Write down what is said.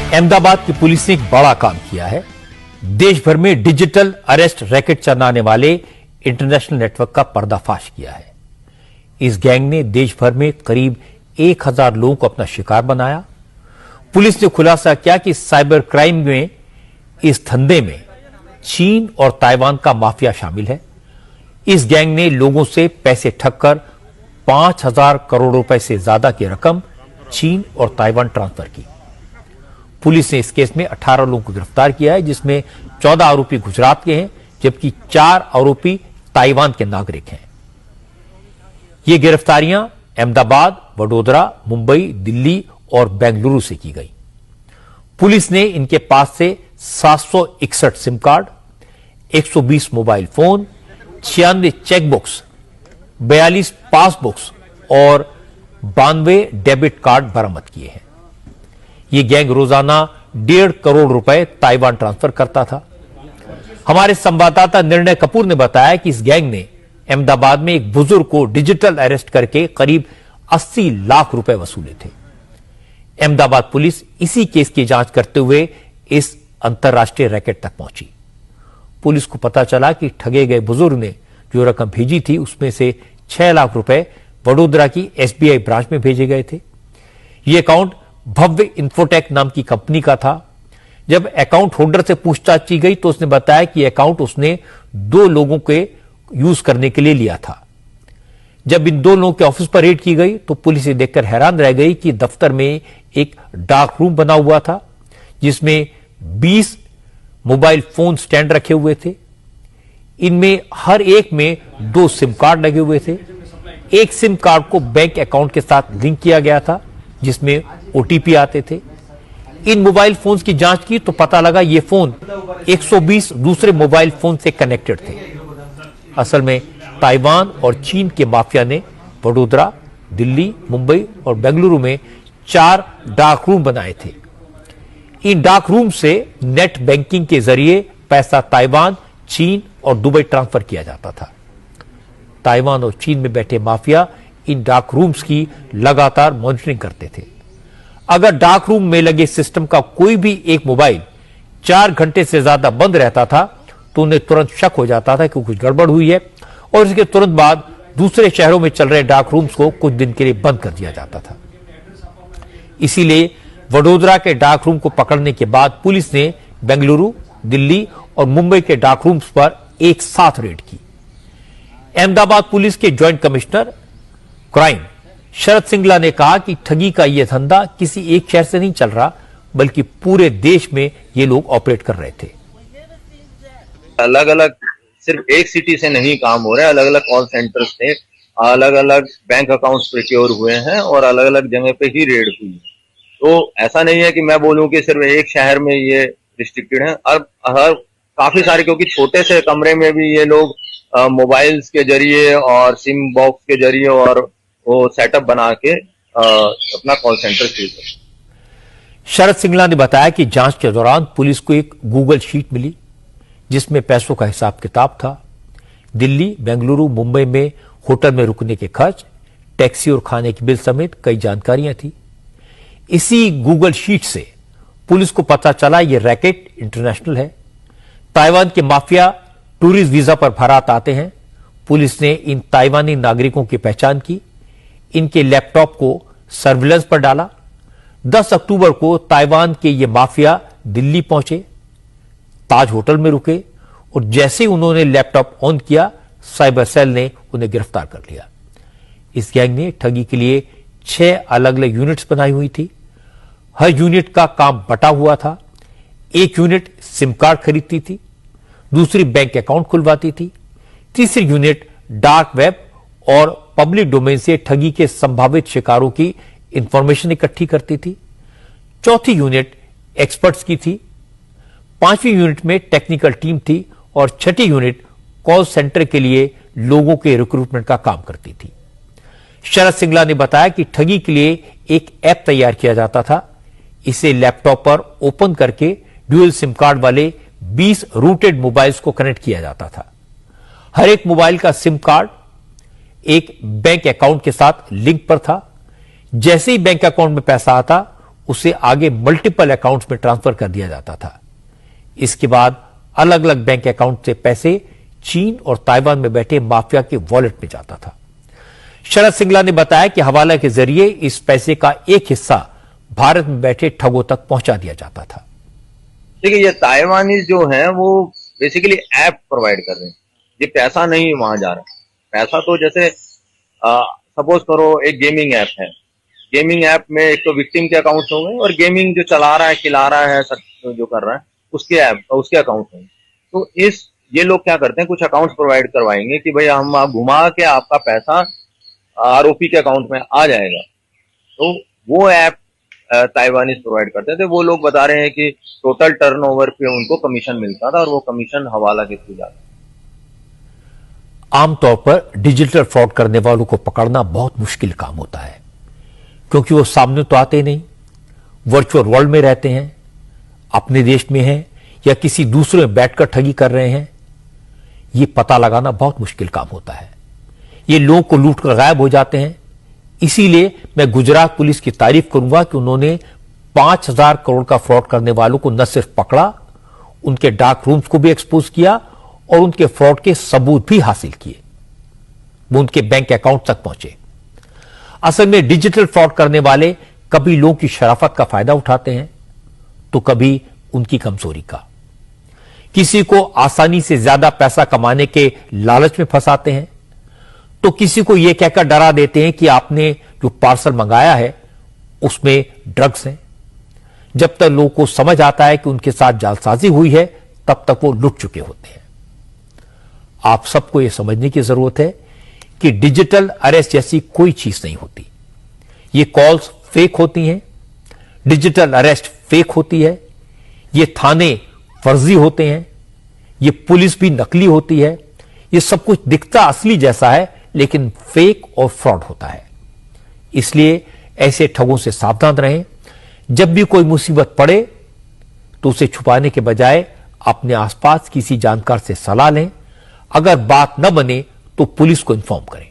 अहमदाबाद की पुलिस ने एक बड़ा काम किया है। देश भर में डिजिटल अरेस्ट रैकेट चलाने वाले इंटरनेशनल नेटवर्क का पर्दाफाश किया है। इस गैंग ने देश भर में करीब 1000 लोगों को अपना शिकार बनाया। पुलिस ने खुलासा किया कि साइबर क्राइम में इस धंधे में चीन और ताइवान का माफिया शामिल है। इस गैंग ने लोगों से पैसे ठगकर 5000 करोड़ रुपए से ज्यादा की रकम चीन और ताइवान ट्रांसफर की। पुलिस ने इस केस में 18 लोगों को गिरफ्तार किया है, जिसमें 14 आरोपी गुजरात के हैं, जबकि 4 आरोपी ताइवान के नागरिक हैं। ये गिरफ्तारियां अहमदाबाद, वडोदरा, मुंबई, दिल्ली और बेंगलुरु से की गई। पुलिस ने इनके पास से 761 SIM card, 120 mobile phone, 96 chequebooks, 42 passbooks और 92 डेबिट कार्ड बरामद किए हैं। यह गैंग रोजाना 1.5 करोड़ रुपए ताइवान ट्रांसफर करता था। हमारे संवाददाता निर्णय कपूर ने बताया कि इस गैंग ने अहमदाबाद में एक बुजुर्ग को डिजिटल अरेस्ट करके करीब 80 लाख रुपए वसूले थे। अहमदाबाद पुलिस इसी केस की जांच करते हुए इस अंतर्राष्ट्रीय रैकेट तक पहुंची। पुलिस को पता चला कि ठगे गए बुजुर्ग ने जो रकम भेजी थी, उसमें से 6 लाख रुपए वडोदरा की एसबीआई ब्रांच में भेजे गए थे। यह अकाउंट भव्य इंफोटेक नाम की कंपनी का था। जब अकाउंट होल्डर से पूछताछ की गई तो उसने बताया कि अकाउंट उसने 2 लोगों के यूज करने के लिए लिया था। जब इन 2 लोगों के ऑफिस पर रेड की गई तो पुलिस ये देखकर हैरान रह गई कि दफ्तर में एक डार्क रूम बना हुआ था, जिसमें 20 मोबाइल फोन स्टैंड रखे हुए थे। इनमें हर एक में 2 सिम कार्ड लगे हुए थे। एक सिम कार्ड को बैंक अकाउंट के साथ लिंक किया गया था, जिसमें ओटीपी आते थे। इन मोबाइल फोन्स की जांच की तो पता लगा ये फोन 120 दूसरे मोबाइल फोन से कनेक्टेड थे। असल में ताइवान और चीन के माफिया ने वडोदरा, दिल्ली, मुंबई और बेंगलुरु में 4 डार्क रूम बनाए थे। इन डार्क रूम से नेट बैंकिंग के जरिए पैसा ताइवान, चीन और दुबई ट्रांसफर किया जाता था। ताइवान और चीन में बैठे माफिया इन डार्क रूम्स की लगातार मॉनिटरिंग करते थे। अगर डार्क रूम में लगे सिस्टम का कोई भी एक मोबाइल 4 घंटे से ज्यादा बंद रहता था तो उन्हें तुरंत शक हो जाता था कि कुछ गड़बड़ हुई है, और इसके तुरंत बाद दूसरे शहरों में चल रहे डार्क रूम्स को कुछ दिन के लिए बंद कर दिया जाता था। इसीलिए वडोदरा के डार्क रूम को पकड़ने के बाद पुलिस ने बेंगलुरु, दिल्ली और मुंबई के डार्क रूम्स पर एक साथ रेड की। अहमदाबाद पुलिस के ज्वाइंट कमिश्नर क्राइम शरद सिंगला ने कहा कि ठगी का यह धंधा किसी एक शहर से नहीं चल रहा, बल्कि पूरे देश में ये लोग ऑपरेट कर रहे थे। अलग अलग सिर्फ एक सिटी से नहीं काम हो रहा है, अलग अलग कॉल सेंटर्स से अलग अलग बैंक अकाउंट्स प्रिक्योर हुए हैं और अलग अलग जगह पे ही रेड हुई है। तो ऐसा नहीं है कि मैं बोलूं कि सिर्फ एक शहर में ये रिस्ट्रिक्टेड है। अब हर काफी सारे, क्योंकि छोटे से कमरे में भी ये लोग मोबाइल्स के जरिए और सिम बॉक्स के जरिए और वो सेटअप बना के अपना कॉल सेंटर शुरू कर। शरद सिंगला ने बताया कि जांच के दौरान पुलिस को एक गूगल शीट मिली, जिसमें पैसों का हिसाब किताब था। दिल्ली, बेंगलुरु, मुंबई में होटल में रुकने के खर्च, टैक्सी और खाने की बिल समेत कई जानकारियां थी। इसी गूगल शीट से पुलिस को पता चला यह रैकेट इंटरनेशनल है। ताइवान के माफिया टूरिस्ट वीजा पर भारत आते हैं। पुलिस ने इन ताइवानी नागरिकों की पहचान की, इनके लैपटॉप को सर्विलेंस पर डाला। 10 अक्टूबर को ताइवान के ये माफिया दिल्ली पहुंचे, ताज होटल में रुके और जैसे ही उन्होंने लैपटॉप ऑन किया, साइबर सेल ने उन्हें गिरफ्तार कर लिया। इस गैंग ने ठगी के लिए 6 अलग अलग यूनिट्स बनाई हुई थी। हर यूनिट का काम बटा हुआ था। एक यूनिट सिम कार्ड खरीदती थी, दूसरी बैंक अकाउंट खुलवाती थी, तीसरी यूनिट डार्क वेब और पब्लिक डोमेन से ठगी के संभावित शिकारों की इंफॉर्मेशन इकट्ठी करती थी, चौथी यूनिट एक्सपर्ट्स की थी, 5वीं यूनिट में टेक्निकल टीम थी और 6ठी यूनिट कॉल सेंटर के लिए लोगों के रिक्रूटमेंट का काम करती थी। शरद सिंगला ने बताया कि ठगी के लिए एक ऐप तैयार किया जाता था। इसे लैपटॉप पर ओपन करके ड्यूअल सिम कार्ड वाले 20 रूटेड मोबाइल्स को कनेक्ट किया जाता था। हर एक मोबाइल का सिम कार्ड एक बैंक अकाउंट के साथ लिंक पर था। जैसे ही बैंक अकाउंट में पैसा आता, उसे आगे मल्टीपल अकाउंट्स में ट्रांसफर कर दिया जाता था। इसके बाद अलग अलग बैंक अकाउंट से पैसे चीन और ताइवान में बैठे माफिया के वॉलेट में जाता था। शरद सिंगला ने बताया कि हवाला के जरिए इस पैसे का एक हिस्सा भारत में बैठे ठगों तक पहुंचा दिया जाता था। देखिए, ये ताइवानी जो हैं वो बेसिकली ऐप प्रोवाइड कर रहे हैं, ये पैसा नहीं वहां जा रहा। पैसा तो जैसे सपोज करो एक गेमिंग ऐप है, गेमिंग ऐप में एक तो विक्टिम के अकाउंट होंगे और गेमिंग जो चला रहा है, खिला रहा है, जो कर रहा है उसके अकाउंट होंगे। तो ये लोग क्या करते हैं, कुछ अकाउंट्स प्रोवाइड करवाएंगे कि भाई हम घुमा के आपका पैसा आरोपी के अकाउंट में आ जाएगा। तो वो ऐप ताइवानीज प्रोवाइड करते थे। वो लोग बता रहे हैं कि टोटल टर्नओवर पे उनको कमीशन मिलता था और वो कमीशन हवाला के थ्रू जाता। आमतौर पर डिजिटल फ्रॉड करने वालों को पकड़ना बहुत मुश्किल काम होता है, क्योंकि वो सामने तो आते नहीं, वर्चुअल वर्ल्ड में रहते हैं, अपने देश में हैं या किसी दूसरे में बैठकर ठगी कर रहे हैं। ये पता लगाना बहुत मुश्किल काम होता है। ये लोगों को लूटकर गायब हो जाते हैं। इसीलिए मैं गुजरात पुलिस की तारीफ करूंगा कि उन्होंने 5,000 करोड़ का फ्रॉड करने वालों को न सिर्फ पकड़ा, उनके डार्क रूम्स को भी एक्सपोज किया और उनके फ्रॉड के सबूत भी हासिल किए। वो उनके बैंक अकाउंट तक पहुंचे। असल में डिजिटल फ्रॉड करने वाले कभी लोगों की शराफत का फायदा उठाते हैं तो कभी उनकी कमजोरी का। किसी को आसानी से ज्यादा पैसा कमाने के लालच में फंसाते हैं तो किसी को यह कहकर डरा देते हैं कि आपने जो पार्सल मंगाया है उसमें ड्रग्स हैं। जब तक लोगों को समझ आता है कि उनके साथ जालसाजी हुई है, तब तक वो लुट चुके होते हैं। आप सबको यह समझने की जरूरत है कि डिजिटल अरेस्ट जैसी कोई चीज नहीं होती। ये कॉल्स फेक होती हैं, डिजिटल अरेस्ट फेक होती है, ये थाने फर्जी होते हैं, ये पुलिस भी नकली होती है। ये सब कुछ दिखता असली जैसा है, लेकिन फेक और फ्रॉड होता है। इसलिए ऐसे ठगों से सावधान रहें। जब भी कोई मुसीबत पड़े तो उसे छुपाने के बजाय अपने आसपास किसी जानकार से सलाह लें। अगर बात न बने तो पुलिस को इन्फॉर्म करें।